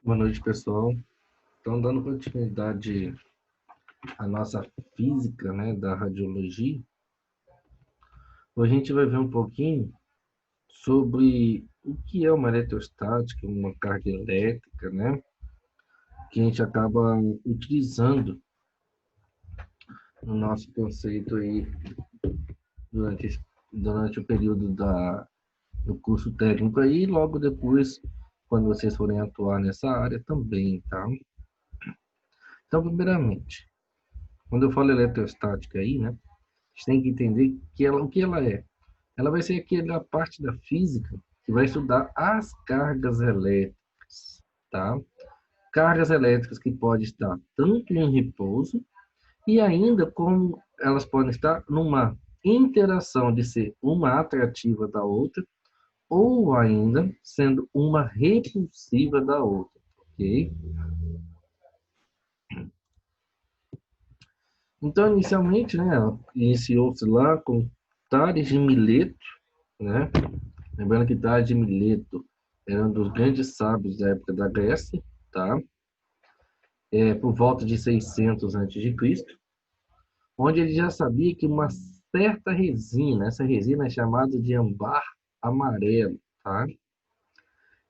Boa noite, pessoal. Então, dando continuidade à nossa física, né, da radiologia, hoje a gente vai ver um pouquinho sobre o que é uma eletrostática, uma carga elétrica, né, que a gente acaba utilizando no nosso conceito aí durante o período do curso técnico aí, e logo depois, quando vocês forem atuar nessa área também, tá? Então, primeiramente, quando eu falo eletrostática aí, né, a gente tem que entender o que ela é. Ela vai ser aquela parte da física que vai estudar as cargas elétricas, tá? Cargas elétricas que podem estar tanto em repouso e ainda como elas podem estar numa interação de ser uma atrativa da outra ou ainda sendo uma repulsiva da outra, ok? Então, inicialmente, né, iniciou-se lá com Tales de Mileto, né? Lembrando que Tales de Mileto era um dos grandes sábios da época da Grécia, tá? Por volta de 600 a.C., onde ele já sabia que uma certa resina, essa resina é chamada de âmbar amarelo, tá?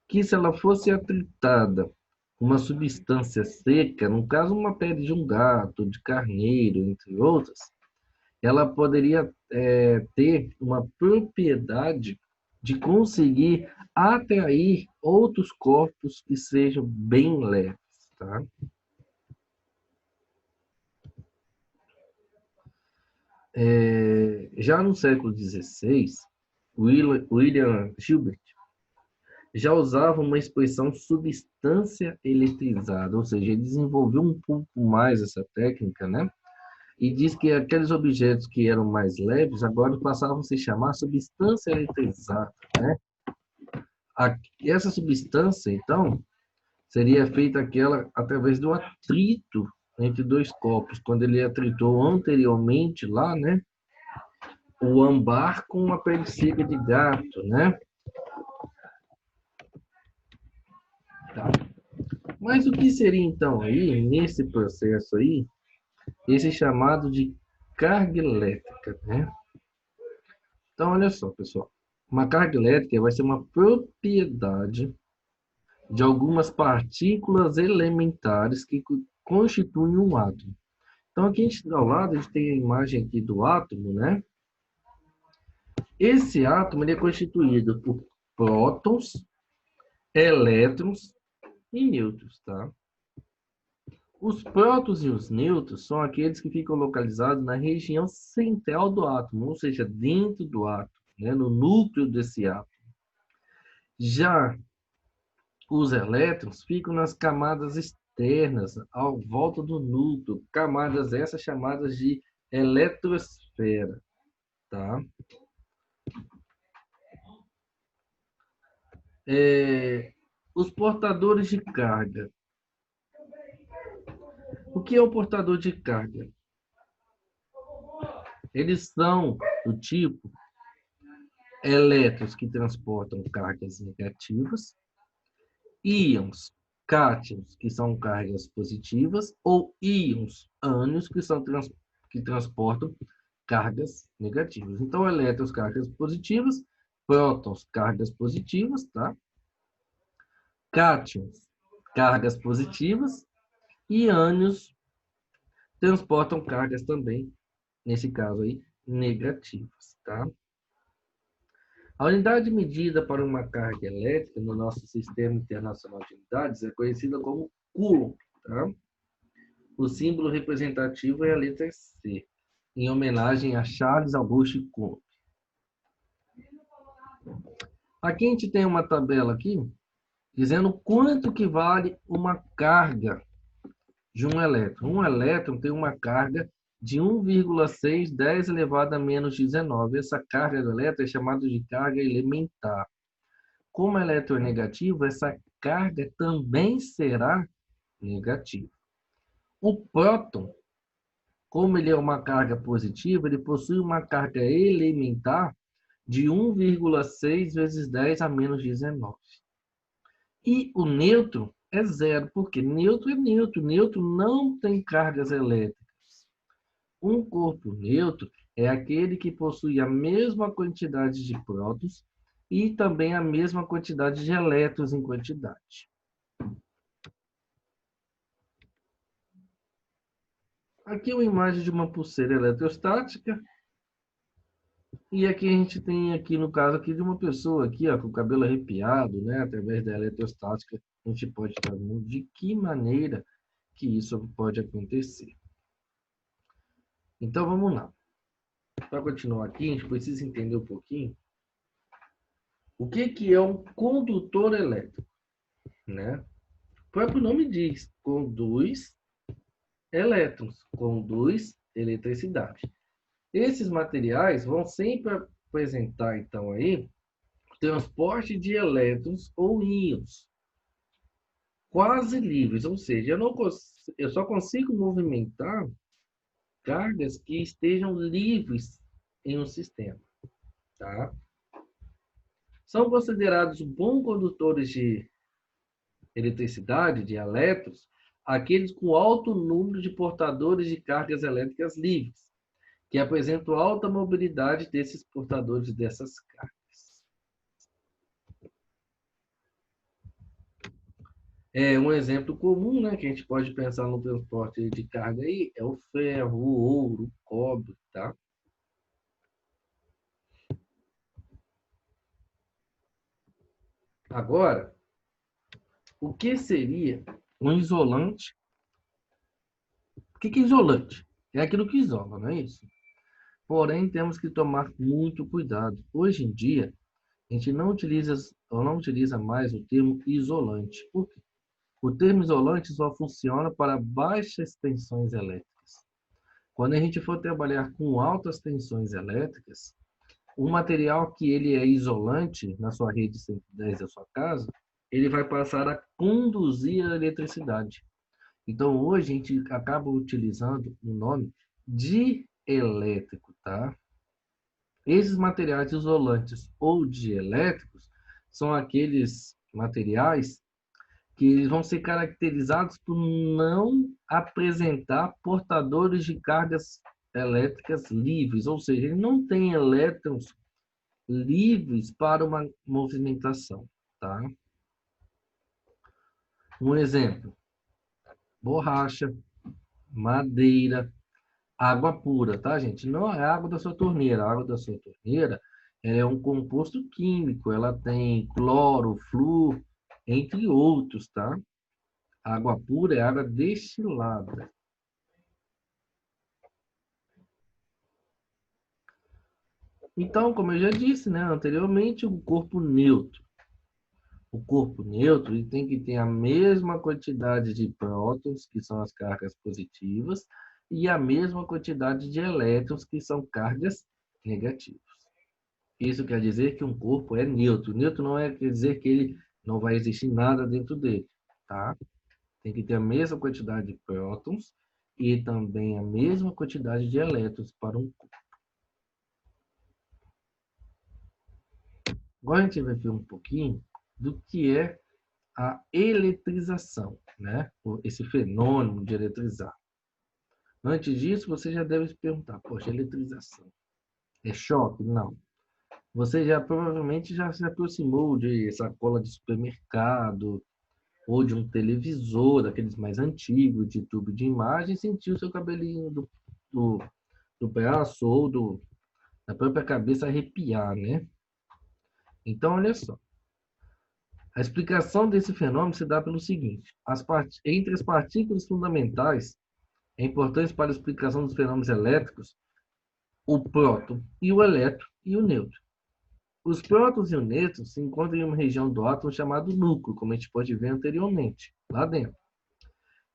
Que se ela fosse atritada com uma substância seca, no caso uma pele de um gato, de carneiro, entre outras, ela poderia ter uma propriedade de conseguir atrair outros corpos que sejam bem leves, tá? Já no século XVI, William Gilbert já usava uma expressão substância eletrizada, ou seja, ele desenvolveu um pouco mais essa técnica, né? E diz que aqueles objetos que eram mais leves agora passavam a se chamar substância eletrizada, né? Essa substância, então, seria feita aquela através do atrito entre dois corpos, quando ele atritou anteriormente lá, né? O âmbar com a pele seca de gato, né? Tá. Mas o que seria então aí, nesse processo aí, esse chamado de carga elétrica, né? Então, olha só, pessoal. Uma carga elétrica vai ser uma propriedade de algumas partículas elementares que constituem um átomo. Então, aqui ao lado, a gente tem a imagem aqui do átomo, né? Esse átomo ele é constituído por prótons, elétrons e nêutrons, tá? Os prótons e os nêutrons são aqueles que ficam localizados na região central do átomo, ou seja, dentro do átomo, né? No núcleo desse átomo. Já os elétrons ficam nas camadas externas, ao volta do núcleo, camadas essas chamadas de eletrosfera, tá? Os portadores de carga. O que é o portador de carga? Eles são do tipo elétrons que transportam cargas negativas, íons, cátions, que são cargas positivas, ou íons, ânions, que transportam cargas negativas. Então, elétrons, cargas positivas, prótons, cargas positivas, tá? Cátions, cargas positivas, e ânions transportam cargas também, nesse caso aí, negativas, tá? A unidade medida para uma carga elétrica no nosso Sistema Internacional de Unidades é conhecida como Coulomb, tá? O símbolo representativo é a letra C, em homenagem a Charles Auguste Coulomb. Aqui a gente tem uma tabela aqui dizendo quanto que vale uma carga de um elétron. Um elétron tem uma carga de 1,6 10 elevado a menos 19. Essa carga do elétron é chamada de carga elementar. Como elétron é negativo, essa carga também será negativa. O próton, como ele é uma carga positiva, ele possui uma carga elementar de 1,6 vezes 10 a menos 19. E o nêutron é zero, porque neutro é neutro. Neutro não tem cargas elétricas. Um corpo neutro é aquele que possui a mesma quantidade de prótons e também a mesma quantidade de elétrons em quantidade. Aqui é uma imagem de uma pulseira eletrostática. E aqui a gente tem, aqui no caso aqui, de uma pessoa aqui, ó, com o cabelo arrepiado, né? Através da eletrostática, a gente pode estar vendo de que maneira que isso pode acontecer. Então, vamos lá. Para continuar aqui, a gente precisa entender um pouquinho o que é um condutor elétrico, né? O próprio nome diz, conduz elétrons, conduz eletricidade. Esses materiais vão sempre apresentar, então, aí, transporte de elétrons ou íons quase livres, ou seja, eu só consigo movimentar cargas que estejam livres em um sistema, tá? São considerados bons condutores de eletricidade, de elétrons, aqueles com alto número de portadores de cargas elétricas livres, que apresentam alta mobilidade desses portadores dessas cargas. Um exemplo comum, né, que a gente pode pensar no transporte de carga aí, é o ferro, o ouro, o cobre, tá? Agora, o que seria um isolante? O que é isolante? É aquilo que isola, não é isso? Porém, temos que tomar muito cuidado. Hoje em dia, a gente não utiliza mais o termo isolante. Por quê? O termo isolante só funciona para baixas tensões elétricas. Quando a gente for trabalhar com altas tensões elétricas, o material que ele é isolante na sua rede 110 da sua casa, ele vai passar a conduzir a eletricidade. Então, hoje a gente acaba utilizando o nome dielétrico, tá? Esses materiais isolantes ou dielétricos são aqueles materiais que eles vão ser caracterizados por não apresentar portadores de cargas elétricas livres, ou seja, ele não tem elétrons livres para uma movimentação, tá? Um exemplo: borracha, madeira, água pura, tá, gente? Não é água da sua torneira. A água da sua torneira, ela é um composto químico, ela tem cloro, flúor, entre outros, tá? A água pura é água destilada. Então, como eu já disse, né, anteriormente, o corpo neutro. O corpo neutro ele tem que ter a mesma quantidade de prótons, que são as cargas positivas, e a mesma quantidade de elétrons, que são cargas negativas. Isso quer dizer que um corpo é neutro. Neutro não quer dizer que ele não vai existir nada dentro dele, tá? Tem que ter a mesma quantidade de prótons e também a mesma quantidade de elétrons para um corpo. Agora a gente vai ver um pouquinho do que é a eletrização, né? Esse fenômeno de eletrizar. Antes disso, você já deve se perguntar, poxa, eletrização é choque? Não. Você já provavelmente já se aproximou de sacola de supermercado ou de um televisor, daqueles mais antigos, de tubo de imagem, e sentiu seu cabelinho do braço ou da própria cabeça arrepiar, né? Então, olha só. A explicação desse fenômeno se dá pelo seguinte: entre as partículas fundamentais, importantes para a explicação dos fenômenos elétricos, o próton e o elétron e o nêutron. Os prótons e o nêutron se encontram em uma região do átomo chamada núcleo, como a gente pode ver anteriormente, lá dentro.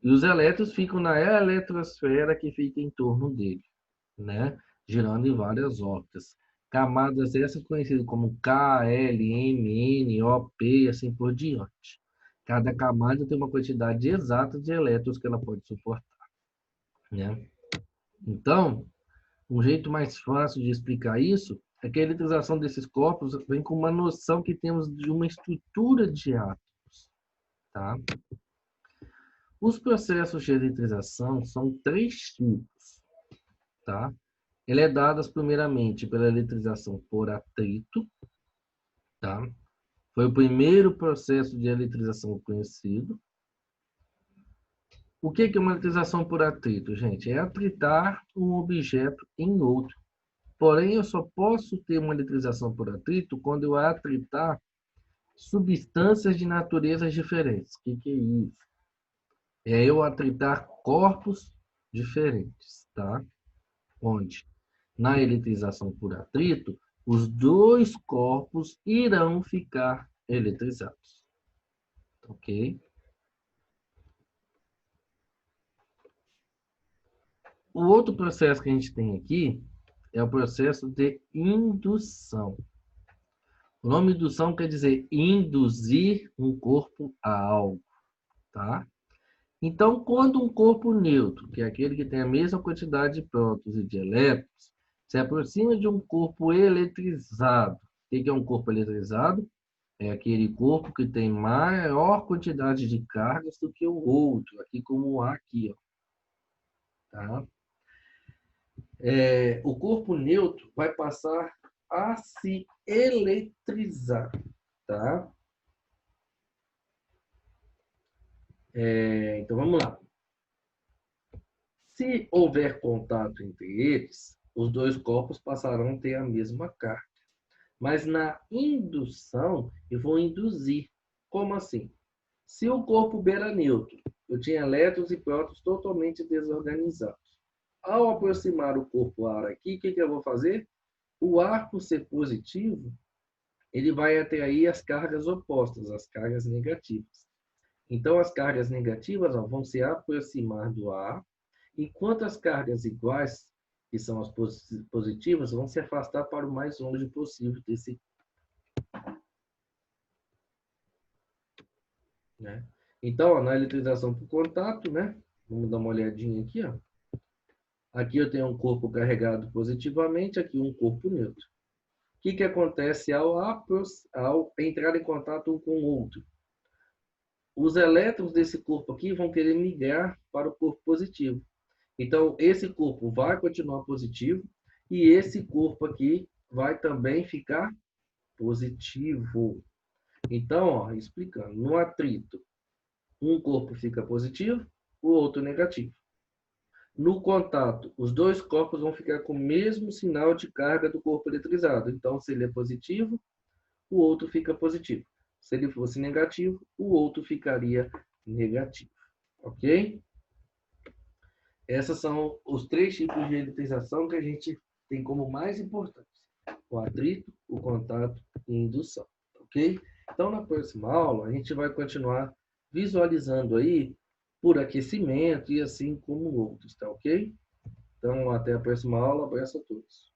E os elétrons ficam na eletrosfera que fica em torno dele, né? Girando em várias órbitas. Camadas essas conhecidas como K, L, M, N, O, P e assim por diante. Cada camada tem uma quantidade exata de elétrons que ela pode suportar, né? Então, um jeito mais fácil de explicar isso é que a eletrização desses corpos vem com uma noção que temos de uma estrutura de átomos, tá? Os processos de eletrização são 3 tipos, tá? Ele é dado primeiramente pela eletrização por atrito, tá? Foi o primeiro processo de eletrização conhecido. O que é uma eletrização por atrito, gente? É atritar um objeto em outro. Porém, eu só posso ter uma eletrização por atrito quando eu atritar substâncias de naturezas diferentes. O que é isso? É eu atritar corpos diferentes, tá? Onde, na eletrização por atrito, os dois corpos irão ficar eletrizados. Ok? O outro processo que a gente tem aqui é o processo de indução. O nome indução quer dizer induzir um corpo a algo, tá? Então, quando um corpo neutro, que é aquele que tem a mesma quantidade de prótons e de elétrons, se aproxima de um corpo eletrizado. O que é um corpo eletrizado? É aquele corpo que tem maior quantidade de cargas do que o outro, aqui como o A aqui, ó. Tá? O corpo neutro vai passar a se eletrizar, tá? Então vamos lá. Se houver contato entre eles, os dois corpos passarão a ter a mesma carga. Mas na indução, eu vou induzir. Como assim? Se o corpo B era neutro, eu tinha elétrons e prótons totalmente desorganizados. Ao aproximar o corpo ar aqui, o que eu vou fazer? O ar, por ser positivo, ele vai atrair as cargas opostas, as cargas negativas. Então, as cargas negativas vão se aproximar do ar, enquanto as cargas iguais, que são as positivas, vão se afastar para o mais longe possível desse. Né? Então, na eletrização por contato, né? Vamos dar uma olhadinha aqui. Ó. Aqui eu tenho um corpo carregado positivamente, aqui um corpo neutro. O que acontece ao entrar em contato um com o outro? Os elétrons desse corpo aqui vão querer migrar para o corpo positivo. Então, esse corpo vai continuar positivo e esse corpo aqui vai também ficar positivo. Então, ó, explicando, no atrito, um corpo fica positivo, o outro negativo. No contato, os dois corpos vão ficar com o mesmo sinal de carga do corpo eletrizado. Então, se ele é positivo, o outro fica positivo. Se ele fosse negativo, o outro ficaria negativo. Ok? Esses são os 3 tipos de eletrização que a gente tem como mais importantes. O atrito, o contato e a indução. Ok? Então, na próxima aula, a gente vai continuar visualizando aí por aquecimento e assim como outros, tá ok? Então, até a próxima aula. Abraço a todos.